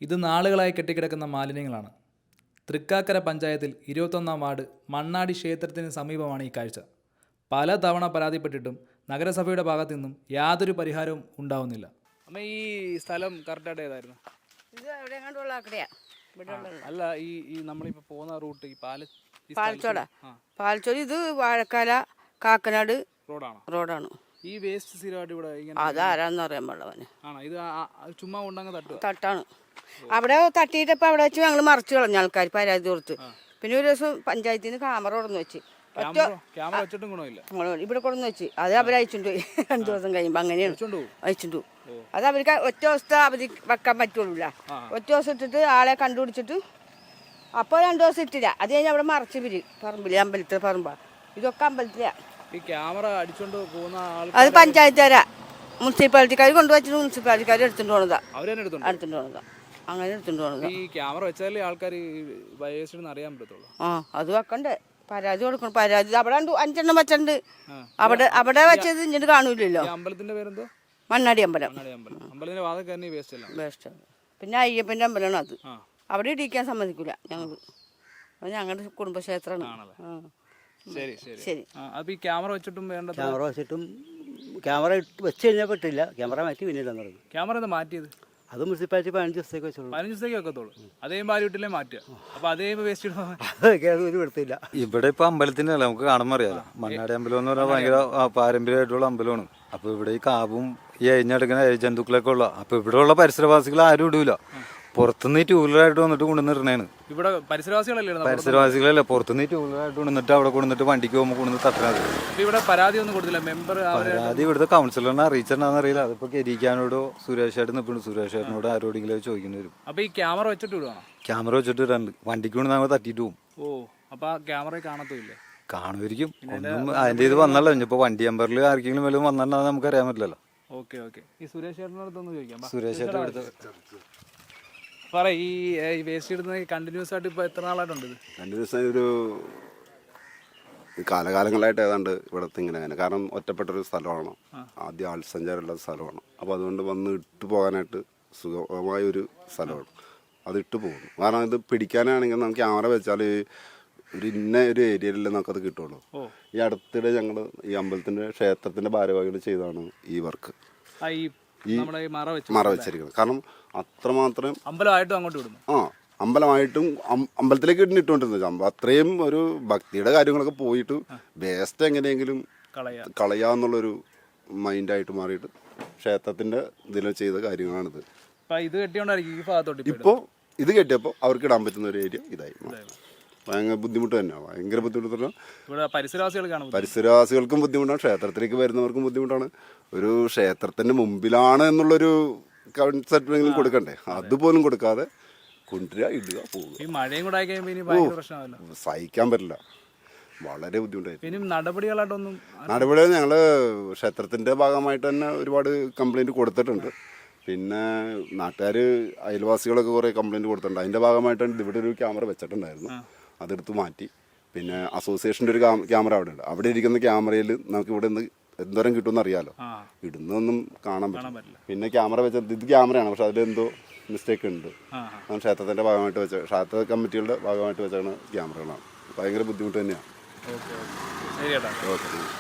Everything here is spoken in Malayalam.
ഇത് നാളുകളായി കെട്ടിക്കിടക്കുന്ന മാലിന്യങ്ങളാണ്. തൃക്കാക്കര പഞ്ചായത്തിൽ 21-ാം വാർഡ് മണ്ണാടി ക്ഷേത്രത്തിന് സമീപമാണ് ഈ കാഴ്ച. പല തവണ പരാതിപ്പെട്ടിട്ടും നഗരസഭയുടെ ഭാഗത്തു നിന്നും യാതൊരു പരിഹാരവും ഉണ്ടാവുന്നില്ല. അമ്മ, ഈ സ്ഥലം കറക്റ്റായിട്ട് ഏതായിരുന്നു? ഇത് എവിടെയെങ്ങാണ്ടുള്ള ആക്കടെയാ. അല്ല, ഈ നമ്മളിപ്പോൾ പോകുന്ന റൂട്ട് ഈ പാലച്ചോട് ഇത് വാഴക്കാല കാക്കനാട് റോഡാണ്. ഈ വേസ്റ്റ് സ്ഥിരമായിട്ട് ഇവിടെ അതാരാന്ന് അറിയാൻ പാടില്ല. ഇത് ചുമ്മാ കൊണ്ടങ്ങ് തട്ടാണ്. അവിടെ തട്ടിയിട്ടപ്പോൾ അവിടെ വെച്ച് ഞങ്ങൾ മറിച്ച് കളഞ്ഞ ആൾക്കാർ പരാതി കൊടുത്ത്. പിന്നെ ഒരു ദിവസം പഞ്ചായത്തിൽ നിന്ന് ക്യാമറ കൊണ്ടു വെച്ച് ഇവിടെ കൊണ്ടു വെച്ച് അത് അവർ അയച്ചുകൊണ്ട് പോയി. 2 ദിവസം കഴിയുമ്പോൾ അങ്ങനെയാണ് അയച്ചുകൊണ്ട് പോകും. അത് അവർക്ക് ഒറ്റ ദിവസത്തെ അവധി വെക്കാൻ പറ്റുള്ളൂല്ല. ഒറ്റ ദിവസം ഇട്ടിട്ട് ആളെ കണ്ടുപിടിച്ചിട്ട് അപ്പോൾ 2 ദിവസം ഇട്ടില്ല. അത് കഴിഞ്ഞ് അവിടെ മറിച്ച് പറമ്പില് അമ്പലത്തിലെ പറമ്പാ. ഇതൊക്കെ അമ്പലത്തിലാ. അത് പഞ്ചായത്തുകാരാ, മുനിസിപ്പാലിറ്റിക്കാർ കൊണ്ടുവച്ചിട്ട് മുനിസിപ്പാലിറ്റിക്കാർ എടുത്തുകൊണ്ട് പോണതാ. അങ്ങനെ എടുത്തുകൊണ്ട് പോണതാ. അത് വെക്കണ്ടേ, പരാതി കൊടുക്കണം. പരാതി അവിടെ 5 വെച്ചിട്ടുണ്ട്. അവിടെ വെച്ചത് ഇങ്ങോട്ട് കാണൂലല്ലോ. മണ്ണാടി അമ്പലം വേസ്റ്റ്. പിന്നെ അയ്യപ്പന്റെ അമ്പലമാണ് അത്. അവിടെ ഇടിക്കാൻ സമ്മതിക്കൂല ഞങ്ങള്. ഞങ്ങളുടെ കുടുംബക്ഷേത്രമാണ്. ശരി. ക്യാമറ വെച്ചിട്ടും ക്യാമറ വെച്ച് കഴിഞ്ഞാൽ പറ്റില്ല. ക്യാമറ മാറ്റി പിന്നീട് ക്യാമറ മാറ്റിയത് അത് മുനിസിപ്പാലിറ്റി 15 ദിവസത്തേക്ക് വെച്ചോളൂ. 15 ദിവസത്തേക്ക് വെക്കത്തുള്ളൂ. അതേ വീട്ടിലെ മാറ്റുക. അപ്പൊ അതേ വേസ്റ്റ് ഒരു വൃത്തിയില്ല. ഇവിടെ ഇപ്പൊ അമ്പലത്തിന്റെ അല്ല, നമുക്ക് കാണുമ്പോൾ അറിയാലോ. മണ്ണാടി അമ്പലം എന്ന് പറഞ്ഞാൽ ഭയങ്കര പാരമ്പര്യമായിട്ടുള്ള അമ്പലമാണ്. അപ്പൊ ഇവിടെ ഈ കാവും ഈ അഴിഞ്ഞെടുക്കുന്ന ജന്തുക്കളൊക്കെ ഉള്ള. അപ്പൊ ഇവിടെ ഉള്ള പരിസരവാസികൾ ആരും ഇടൂല. പുറത്തുനിന്ന് ടൂ വീലറായിട്ട് വന്നിട്ട് കൊണ്ടുവന്നിടണേണ്. ഇവിടെ പരിസരവാസികളല്ലേ പുറത്തുനിന്ന് ടൂ വീലറായിട്ട് കൊണ്ടുവന്നിട്ട് അവിടെ കൊണ്ടുവന്നിട്ട് വണ്ടിക്ക് പോകുമ്പോൾ കൊണ്ടുവന്ന് തട്ടണത്. ഇവിടെ പരാതി ഒന്നും കൊടുത്തില്ല മെമ്പർ? പരാതി ഇവിടുത്തെ കൗൺസിലറിനെ അറിയിച്ചിട്ടുണ്ടാന്ന് അറിയില്ല. അതിപ്പോ കെരിക്കാനോടോ സുരേഷായിട്ട് നിൽക്കുന്നു. സുരേഷേട്ടനോട് ആരോടെങ്കിലും ചോദിക്കേണ്ടി വരും. അപ്പൊ ഈ ക്യാമറ വെച്ചിട്ട് വിടുവാണോ? ക്യാമറ വെച്ചിട്ട് ഇടാണ്ട് വണ്ടിക്ക് കൊണ്ട് നമ്മൾ തട്ടിട്ട് പോകും. അപ്പൊ ക്യാമറ കാണത്തില്ലേ? കാണുമായിരിക്കും. ഒന്നും അതിന്റെ ഇത് വന്നല്ലോ. ഇനിയിപ്പോ വണ്ടി നമ്പറിൽ ആർക്കെങ്കിലും വല്ലതും വന്നിട്ടുണ്ടെന്ന് നമുക്ക് അറിയാൻ പറ്റില്ലല്ലോ. ഈ സുരേഷേട്ടനടുത്തൊന്ന് ചോദിക്കാം. സുരേഷേട്ടൻ പറ, ഈ വേസ്റ്റ് ഇടുന്നത് കണ്ടിന്യൂസ് ആയിട്ട് ഇപ്പൊ എത്ര നാളായിട്ടുണ്ട്? കണ്ടിന്യൂസ് ആയി ഒരു കാലകാലങ്ങളായിട്ട് ഏതാണ്ട് ഇവിടത്തെ ഇങ്ങനെ. കാരണം ഒറ്റപ്പെട്ടൊരു സ്ഥലമാണ്, ആദ്യം ആൾസഞ്ചാരമുള്ള സ്ഥലമാണ്. അപ്പോൾ അതുകൊണ്ട് വന്ന് ഇട്ട് പോകാനായിട്ട് സുഖമായൊരു സ്ഥലമാണ്. അത് ഇട്ട് പോകുന്നു. കാരണം ഇത് പിടിക്കാനാണെങ്കിൽ നമുക്ക് ക്യാമറ വെച്ചാൽ ഒരു ഒരു ഏരിയയിൽ നമുക്കത് കിട്ടുള്ളൂ. ഈ അടുത്തിടെ ഞങ്ങൾ ഈ അമ്പലത്തിൻ്റെ ക്ഷേത്രത്തിൻ്റെ ഭാരവാഹികൾ ചെയ്താണ് ഈ വർക്ക്, ഈ മറ വെച്ചിരിക്കുന്നത്. കാരണം അത്രമാത്രം അമ്പലമായിട്ടും അങ്ങോട്ട് വിടുന്നു. അമ്പലമായിട്ടും അമ്പലത്തിലേക്ക് ഇട്ടുകൊണ്ടിരുന്നത്. അത്രയും ഒരു ഭക്തിയുടെ കാര്യങ്ങളൊക്കെ പോയിട്ട് വേസ്റ്റ് എങ്ങനെയെങ്കിലും കളയാന്നുള്ളൊരു മൈൻഡായിട്ട് മാറിയിട്ട് ക്ഷേത്രത്തിന്റെ ഇതിൽ ചെയ്ത കാര്യങ്ങളാണിത്. ഇപ്പോൾ ഇത് കെട്ടിയപ്പോൾ അവർക്ക് ഇടാൻ പറ്റുന്ന ഒരു ഏരിയ ഇതായി. ഭയങ്കര ബുദ്ധിമുട്ട് തന്നെയാണ്. ഭയങ്കര ബുദ്ധിമുട്ട്. പരിസരവാസികൾക്കും ബുദ്ധിമുട്ടാണ്, ക്ഷേത്രത്തിലേക്ക് വരുന്നവർക്കും ബുദ്ധിമുട്ടാണ്. ഒരു ക്ഷേത്രത്തിന്റെ മുമ്പിലാണ് എന്നുള്ളൊരു കൺസെപ്റ്റെങ്കിലും കൊടുക്കണ്ടേ, അതുപോലും കൊടുക്കാതെ കൊണ്ടുവരിക, ഇടുക, പോവുക. സഹിക്കാൻ പറ്റില്ല. വളരെ ബുദ്ധിമുട്ടായിരുന്നു. നടപടികൾ ഞങ്ങള് ക്ഷേത്രത്തിന്റെ ഭാഗമായിട്ട് തന്നെ ഒരുപാട് കംപ്ലൈന്റ് കൊടുത്തിട്ടുണ്ട്. പിന്നെ നാട്ടുകാർ അയൽവാസികളൊക്കെ കുറേ കംപ്ലൈന്റ് കൊടുത്തിട്ടുണ്ട്. അതിന്റെ ഭാഗമായിട്ടാണ് ഇവിടെ ഒരു ക്യാമറ വെച്ചിട്ടുണ്ടായിരുന്നു, അതെടുത്ത് മാറ്റി. പിന്നെ അസോസിയേഷൻ്റെ ഒരു ക്യാമറ അവിടെ ഉണ്ട്. അവിടെ ഇരിക്കുന്ന ക്യാമറയിൽ നമുക്ക് ഇവിടെ നിന്ന് എന്തോരം കിട്ടുമെന്ന് അറിയാലോ. ഇടുന്നൊന്നും കാണാൻ പറ്റില്ല. പിന്നെ ക്യാമറ വെച്ചത് ഇത് ക്യാമറയാണ്, പക്ഷെ അതിലെന്തോ മിസ്റ്റേക്ക് ഉണ്ട്. ക്ഷേത്രത്തിന്റെ ഭാഗമായിട്ട് വെച്ച, ക്ഷേത്ര കമ്മിറ്റികളുടെ ഭാഗമായിട്ട് വെച്ചാണ് ക്യാമറകളാണ്. ഭയങ്കര ബുദ്ധിമുട്ട് തന്നെയാണ്. ഓക്കെ.